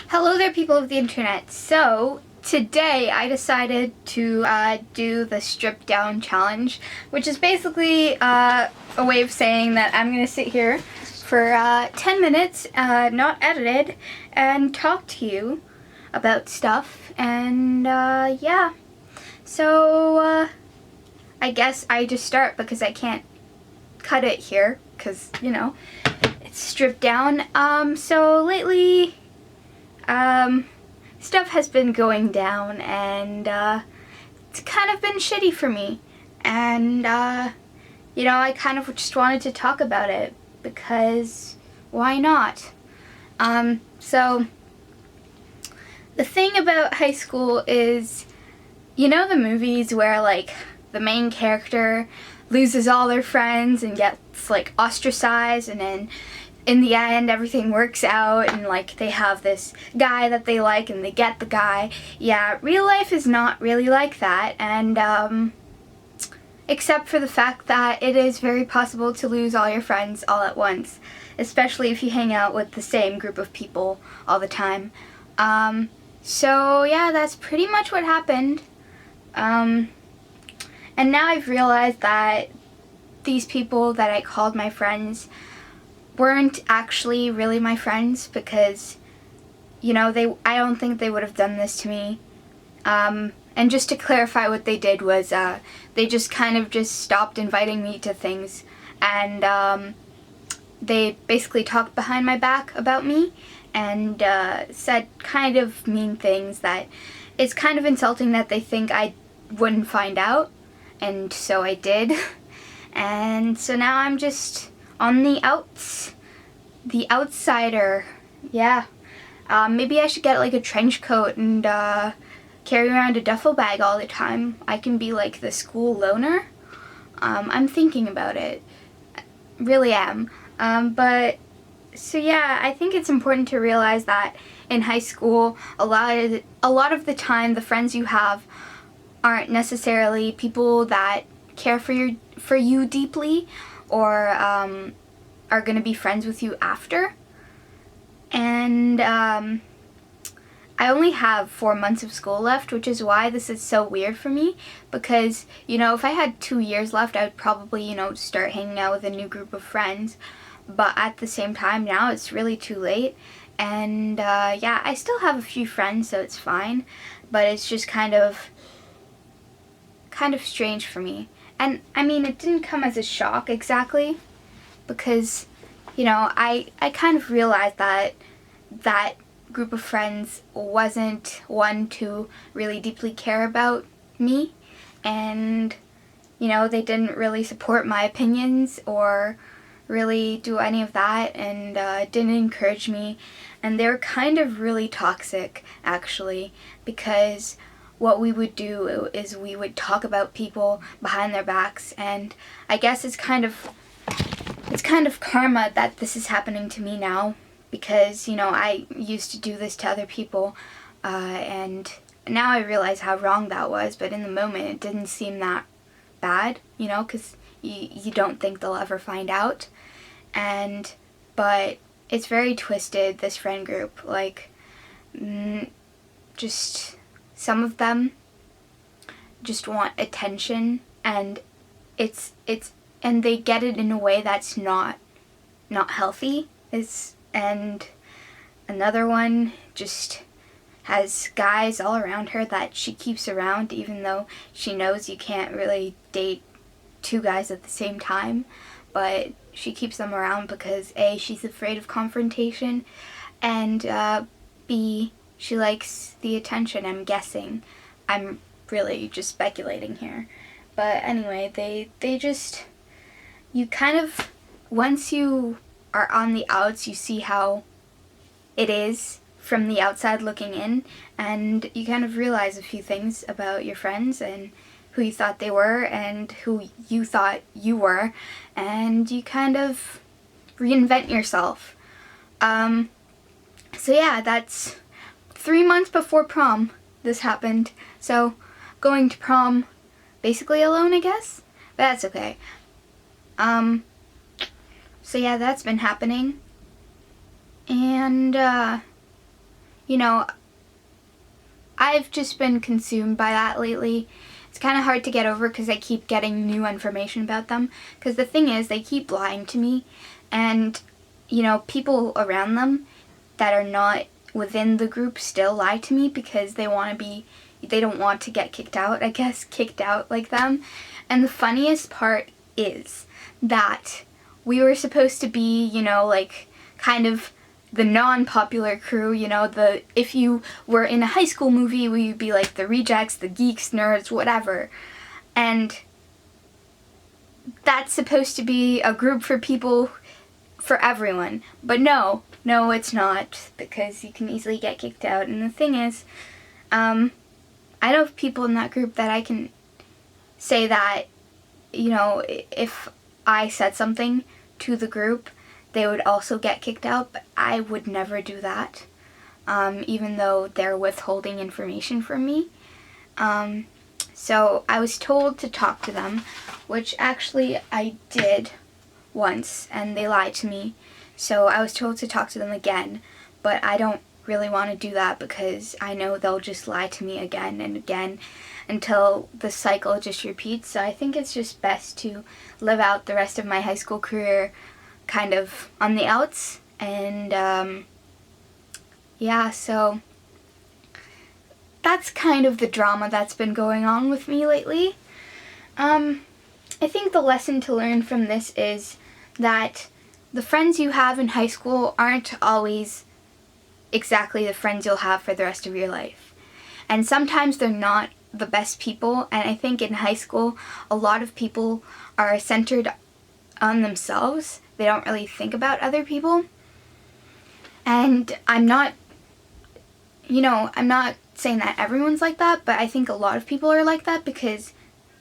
Hello there, people of the internet. So, today I decided to do the strip down challenge, which is basically a way of saying that I'm going to sit here for 10 minutes, not edited, and talk to you about stuff. And yeah, so I guess I just start because I can't cut it here because, you know, it's stripped down. So lately, stuff has been going down, and it's kind of been shitty for me. And, you know, I kind of just wanted to talk about it because why not? So, the thing about high school is, you know, the movies where, like, the main character loses all their friends and gets, like, ostracized, and then in the end everything works out and, like, they have this guy that they like and they get the guy. Yeah, real life is not really like that, and except for the fact that it is very possible to lose all your friends all at once, especially if you hang out with the same group of people all the time. So yeah, that's pretty much what happened. And now I've realized that these people that I called my friends weren't actually really my friends because, you know, I don't think they would have done this to me. And just to clarify, what they did was they just kind of just stopped inviting me to things, and they basically talked behind my back about me and said kind of mean things that it's kind of insulting that they think I wouldn't find out, and so I did. And so now I'm just on the outsider. Yeah. Maybe I should get, like, a trench coat and carry around a duffel bag all the time. I can be like the school loner. I'm thinking about it. Really am. But so yeah, I think it's important to realize that in high school, a lot of the time, the friends you have aren't necessarily people that care for you deeply, or are going to be friends with you after. And I only have 4 months of school left, which is why this is so weird for me, because, you know, if I had 2 years left, I would probably, you know, start hanging out with a new group of friends. But at the same time, now it's really too late. And yeah, I still have a few friends, so it's fine. But it's just kind of strange for me. And I mean, it didn't come as a shock exactly, because, you know, I kind of realized that that group of friends wasn't one to really deeply care about me, and, you know, they didn't really support my opinions or really do any of that, and didn't encourage me, and they were kind of really toxic, actually, because what we would do is we would talk about people behind their backs, and I guess it's kind of karma that this is happening to me now, because, you know, I used to do this to other people, and now I realize how wrong that was, but in the moment it didn't seem that bad, you know, because you don't think they'll ever find out, but it's very twisted, this friend group, like, just some of them just want attention, and and they get it in a way that's not healthy. And another one just has guys all around her that she keeps around, even though she knows you can't really date 2 guys at the same time, but she keeps them around because A, she's afraid of confrontation, and B, she likes the attention, I'm guessing. I'm really just speculating here. But anyway, they just, you kind of, once you are on the outs, you see how it is from the outside looking in, and you kind of realize a few things about your friends and who you thought they were and who you thought you were, and you kind of reinvent yourself. So yeah, that's 3 months before prom this happened, so going to prom basically alone, I guess, but that's okay. So yeah, that's been happening, and you know, I've just been consumed by that lately. It's kind of hard to get over because I keep getting new information about them. Because the thing is, they keep lying to me, and, you know, people around them that are not within the group still lie to me because they don't want to get kicked out, I guess, kicked out like them. And the funniest part is that we were supposed to be, you know, like, kind of the non-popular crew, you know, if you were in a high school movie, we'd be like the rejects, the geeks, nerds, whatever. And that's supposed to be a group for people, for everyone. But no, it's not, because you can easily get kicked out. And the thing is, I know of people in that group that I can say that, you know, if I said something to the group, they would also get kicked out, but I would never do that, even though they're withholding information from me. So I was told to talk to them, which actually I did once, and they lied to me. So I was told to talk to them again, but I don't really want to do that because I know they'll just lie to me again and again until the cycle just repeats. So I think it's just best to live out the rest of my high school career kind of on the outs, and yeah, so that's kind of the drama that's been going on with me lately. I think the lesson to learn from this is that the friends you have in high school aren't always exactly the friends you'll have for the rest of your life. And sometimes they're not the best people, and I think in high school a lot of people are centered on themselves. They don't really think about other people. And I'm not saying that everyone's like that, but I think a lot of people are like that because,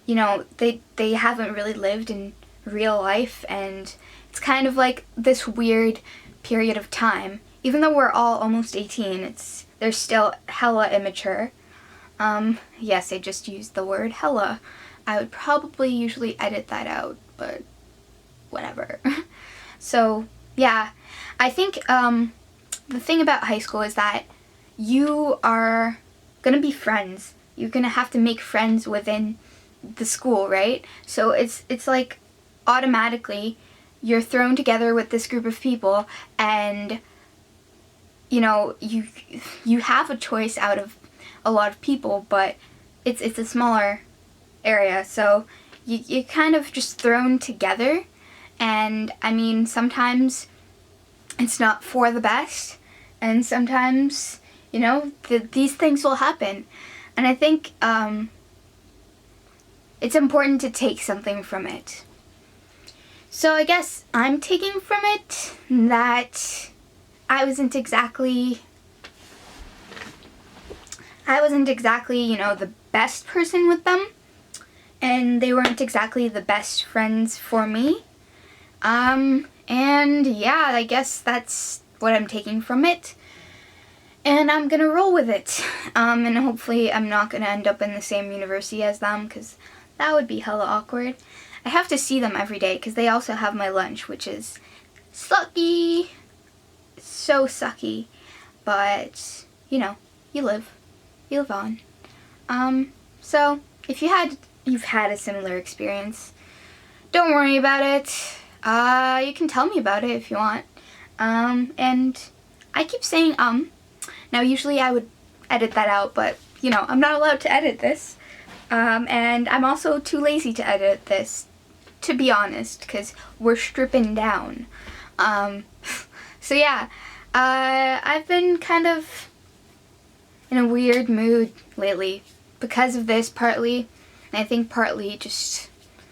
you know, they haven't really lived in real life, and it's kind of like this weird period of time. Even though we're all almost 18, they're still hella immature. Yes, I just used the word hella. I would probably usually edit that out, but whatever. So, yeah, I think the thing about high school is that you are going to be friends. You're going to have to make friends within the school, right? So it's like automatically you're thrown together with this group of people, and, you know, you have a choice out of a lot of people, but it's a smaller area, so you're kind of just thrown together. And I mean, sometimes it's not for the best, and sometimes, you know, these things will happen. And I think it's important to take something from it. So I guess I'm taking from it that I wasn't exactly, you know, the best person with them, and they weren't exactly the best friends for me. And yeah, I guess that's what I'm taking from it. And I'm gonna roll with it. And hopefully I'm not gonna end up in the same university as them, because that would be hella awkward. I have to see them every day because they also have my lunch, which is sucky. So sucky. But, you know, you live on. So if you've had a similar experience, don't worry about it. You can tell me about it if you want. And I keep saying now usually I would edit that out, but you know, I'm not allowed to edit this. And I'm also too lazy to edit this, to be honest, because we're stripping down. So yeah, I've been kind of in a weird mood lately because of this, partly, and I think partly just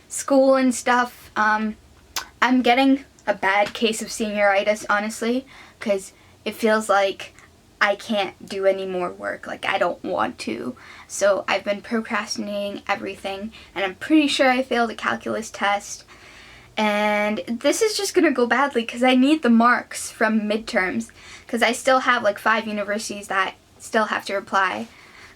school and stuff. I'm getting a bad case of senioritis, honestly, because it feels like I can't do any more work. Like, I don't want to. So I've been procrastinating everything, and I'm pretty sure I failed a calculus test. And this is just gonna go badly because I need the marks from midterms, because I still have like 5 universities that still have to apply.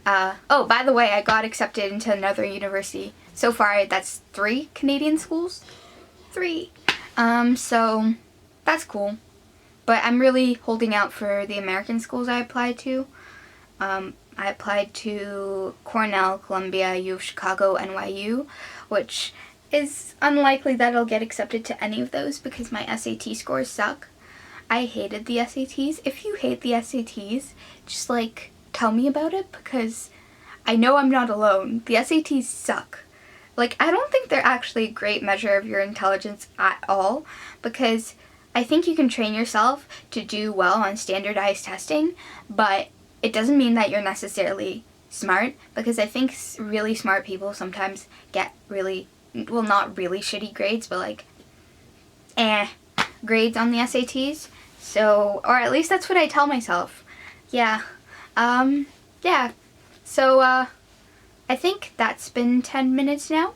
Oh, by the way, I got accepted into another university. So far, that's 3 Canadian schools. 3. So that's cool. But I'm really holding out for the American schools I applied to. I applied to Cornell, Columbia, U of Chicago, NYU, which is unlikely that I'll get accepted to any of those because my SAT scores suck. I hated the SATs. If you hate the SATs, just like tell me about it, because I know I'm not alone. The SATs suck. Like, I don't think they're actually a great measure of your intelligence at all, because I think you can train yourself to do well on standardized testing, but it doesn't mean that you're necessarily smart, because I think really smart people sometimes get really, well, not really shitty grades, but like, grades on the SATs. So, or at least that's what I tell myself. Yeah. Yeah. So, I think that's been 10 minutes now.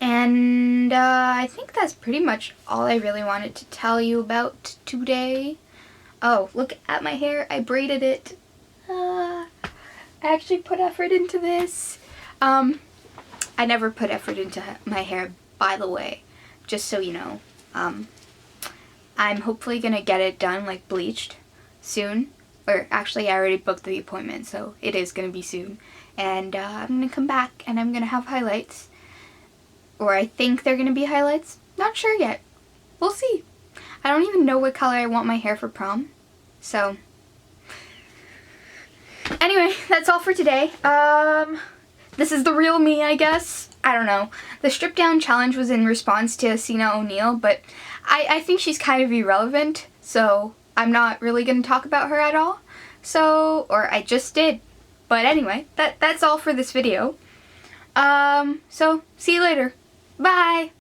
And I think that's pretty much all I really wanted to tell you about today. Oh, look at my hair. I braided it. I actually put effort into this. I never put effort into my hair, by the way, just so you know. I'm hopefully gonna get it done, like bleached, soon. Or actually, I already booked the appointment, so it is gonna be soon. And I'm gonna come back and I'm gonna have highlights. Or I think they're gonna be highlights. Not sure yet. We'll see. I don't even know what color I want my hair for prom. So, anyway, that's all for today. This is the real me, I guess. I don't know. The strip down challenge was in response to Cena O'Neil, but I think she's kind of irrelevant, so I'm not really going to talk about her at all. So, or I just did. But anyway, that's all for this video. So, see you later. Bye!